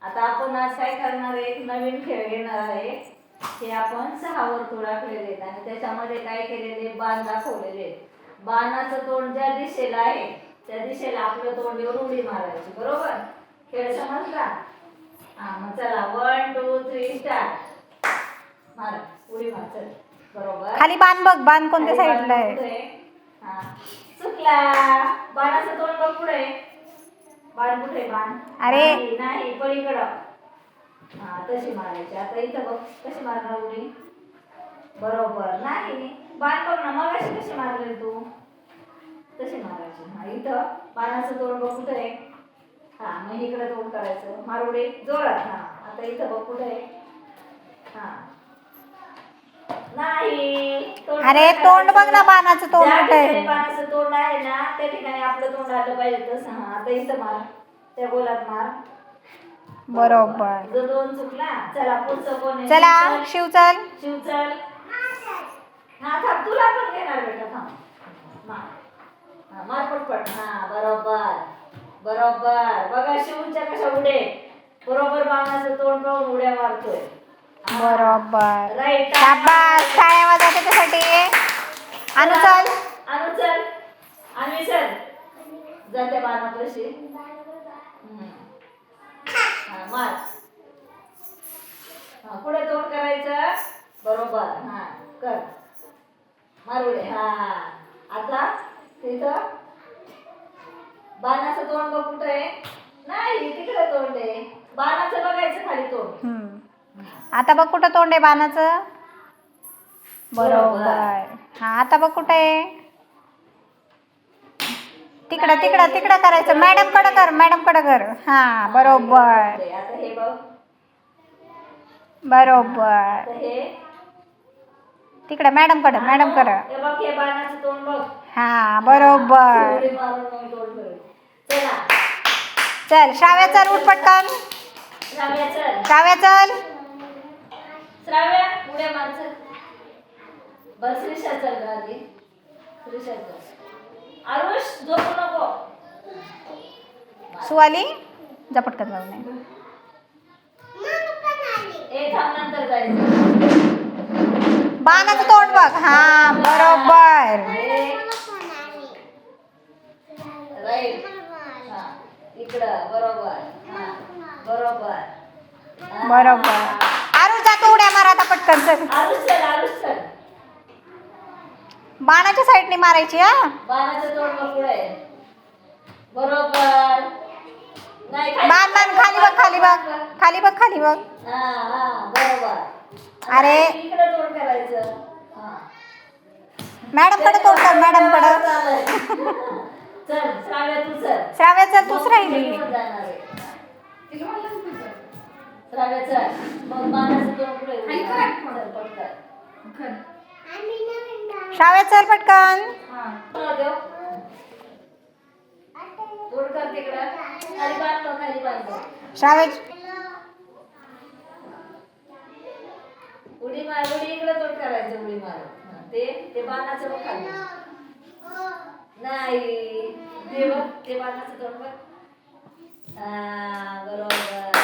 आता आपण आज काय करणार आहे, एक नवीन खेळ घेणार आहे. हे आपण 6 वर्तुळ आखलेले आहेत आणि त्याच्यामध्ये काय केलेले, बाण दाखवलेले आहेत. बाणाचं तोंड ज्या दिशेला आहे त्या दिशेला आपलं तोंड येऊन उडी मारायची. बरोबर? खेळ समजला? हा, मग चला 1 2 3 स्टार्ट. मारा, उडी मार. चल. बरोबर. खाली बाण बघ, बाण कोणत्या साईडला आहे? हा, चुकला. बाणाचं तोंड बघ पुढे. बाण कुठे? बाण अरे नाही, पलीकडं. हा, तशी मारायची. आता इथं बघ, कशी मारणार उडी? बरोबर. नाही, बाण बघ ना, मग कशी मारली तू? तशी मारायची. हा, इथं बाणाचं तोंड बघ कुठे आहे? हा, मग इकडे तोंड करायचं. मार उडी जोरात. हा, आता इथं बघ कुठे आहे? हा, नाही. अरे तोंड बघ ना, बाणाचं तोंड कुठे आहे? बाणाचं तोंड आहे ना, त्या ठिकाणी आपलं तोंड आलं पाहिजे तसं. हा, आता इथं मार, त्या गोलात मार. बरोबर. जो 2 चुकला. चला पुढचं कोण आहे? चला शिव चल. शिव चल. हा, थांब, तुला पण घेणार बेटा. थांब. मार. हा, मार पटपट. हा, बरोबर बरोबर. बघा शिवच्या कशा उडे बरोबर बाणाचं तोंड पाहून उड्या मारतोय. बरोबर. राईट. शाबास, टाळ्या वाजवा त्याच्यासाठी. अनु चल. अनु चल. आणि चल, जाते बाणापाशी. हा, मार. हा, पुढे तोंड करायचं. बरोबर. हा, कर. मार उडे. हा, आता तिथं बाणाचं तोंड बघ कुठे आहे? नाही, तिकडे तोंड आहे. बाणाचं बघायचं खाली तोंड. आता बघ कुठं तोंड आहे बाणाचं. बरोबर. हा, आता बघ कुठे आहे? तिकडं तिकडं तिकडं करायचं. मॅडम कडे कर, मॅडम कडे कर. हा, बरोबर आता हे बघ. बरोबर. हे तिकडे मॅडम कडे, मॅडम कडे. हे बघ, हे बाणाचं तोंड बघ. हा, बरोबर. उडी मारून मग तोंड करायचं. चला चल श्राव्या चल, उठ पटकन. श्राव्या चल. श्राव्या चल. श्राव्या उड्या मार. चल. बस श्रीषा चल आधी. श्रीषा चल. आरुष झोपू नको. सुवाली जा पटकन जाऊ नये. ए, थांब, नंतर जायचं. बाणाचं तोंड बघ. हा, बरोबर. राईट. हा, इकडं. बरोबर. हा, बरोबर. बरोबर. आरुष जा तू उड्या मार आता पटकन. चल. आरुष चल. आरुष चल. बाणाच्या साईडने मारायची. हा, बाणाचं तोंड बघ पुढे. बरोबर. नाही, बाण बाण खाली बघ, खाली बघ, खाली बघ, खाली बघ. हा हा, बरोबर. अरे इकडे तोंड करायचं. हा, मॅडम कडे तोंड कर, मॅडम कडे. चल श्राव्या तू चल. श्राव्या चल, तूच राहिली. श्राव्या चल. मग बाणाचं तोंड पुढे. चल पटकन. श्राव्या चल पटकन. देव तोंड कर तिकडं. खाली बांधतो, खाली बांधतो. श्राव्या उडी मार. उडी इकडे तोंड करायचं. उडी मार. ते बाणाचं बघ खाली. नाही, ते बघ, ते बाणाचं तोंड बघ. बरोबर.